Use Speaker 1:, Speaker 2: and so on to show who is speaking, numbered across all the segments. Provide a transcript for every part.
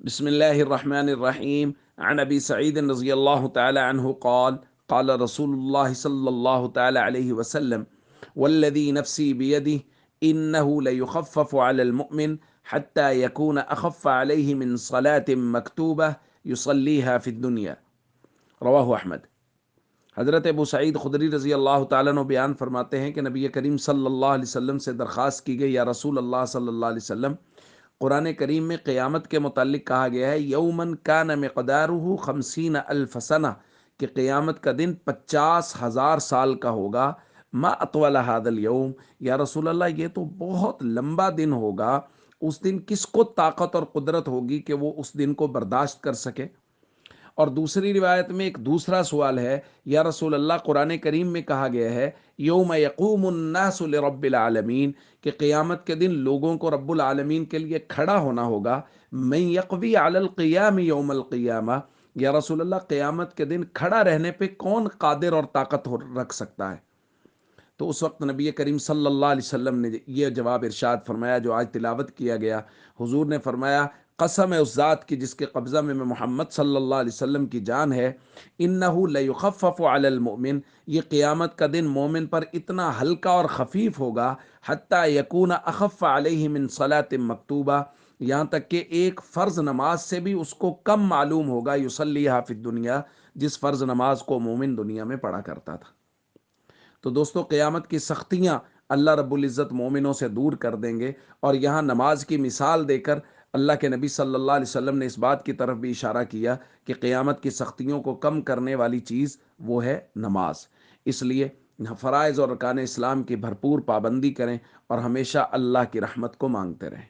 Speaker 1: بسم الله الرحمن الرحيم. عن أبي سعيد رضي الله تعالى عنه قال قال رسول الله صلى الله تعالى عليه وسلم: والذي نفسي بيده إنه ليخفف على المؤمن حتى يكون أخف عليه من صلاة مكتوبة يصليها في الدنيا. رواہ احمد۔ حضرت ابو سعید خدری رضی اللہ تعالیٰ عنہ بیان فرماتے ہیں کہ نبی کریم صلی اللہ علیہ وسلم سے درخواست کی گئی، یا رسول اللہ صلی اللہ علیہ وسلم، قرآن کریم میں قیامت کے متعلق کہا گیا ہے یومن کان مقدارہ 50,000 سنہ، کہ قیامت کا دن 50,000 سال کا ہوگا۔ ما اطول هذا اليوم، یا رسول اللہ یہ تو بہت لمبا دن ہوگا، اس دن کس کو طاقت اور قدرت ہوگی کہ وہ اس دن کو برداشت کر سکے؟ اور دوسری روایت میں ایک دوسرا سوال ہے، یا رسول اللہ قرآن کریم میں کہا گیا ہے یوم یقوم الناس لرب العالمین، کہ قیامت کے دن لوگوں کو رب العالمین کے لیے کھڑا ہونا ہوگا۔ من یقوی علی القیام یوم القیامہ، یا رسول اللہ قیامت کے دن کھڑا رہنے پہ کون قادر اور طاقت رکھ سکتا ہے؟ تو اس وقت نبی کریم صلی اللہ علیہ وسلم نے یہ جواب ارشاد فرمایا جو آج تلاوت کیا گیا۔ حضور نے فرمایا، قسم ہے اس ذات کی جس کے قبضہ میں محمد صلی اللہ علیہ وسلم کی جان ہے، انہ لیخفف علی المؤمن، یہ قیامت کا دن مومن پر اتنا ہلکا اور خفیف ہوگا، حتی یکون اخف علیہ من صلاۃ مکتوبہ، یہاں تک کہ ایک فرض نماز سے بھی اس کو کم معلوم ہوگا، یصلیھا فی الدنیا، جس فرض نماز کو مومن دنیا میں پڑھا کرتا تھا۔ تو دوستو، قیامت کی سختیاں اللہ رب العزت مومنوں سے دور کر دیں گے، اور یہاں نماز کی مثال دے کر اللہ کے نبی صلی اللہ علیہ وسلم نے اس بات کی طرف بھی اشارہ کیا کہ قیامت کی سختیوں کو کم کرنے والی چیز وہ ہے نماز۔ اس لیے فرائض اور ارکان اسلام کی بھرپور پابندی کریں اور ہمیشہ اللہ کی رحمت کو مانگتے رہیں۔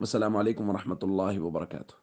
Speaker 1: السلام علیکم ورحمۃ اللہ وبرکاتہ۔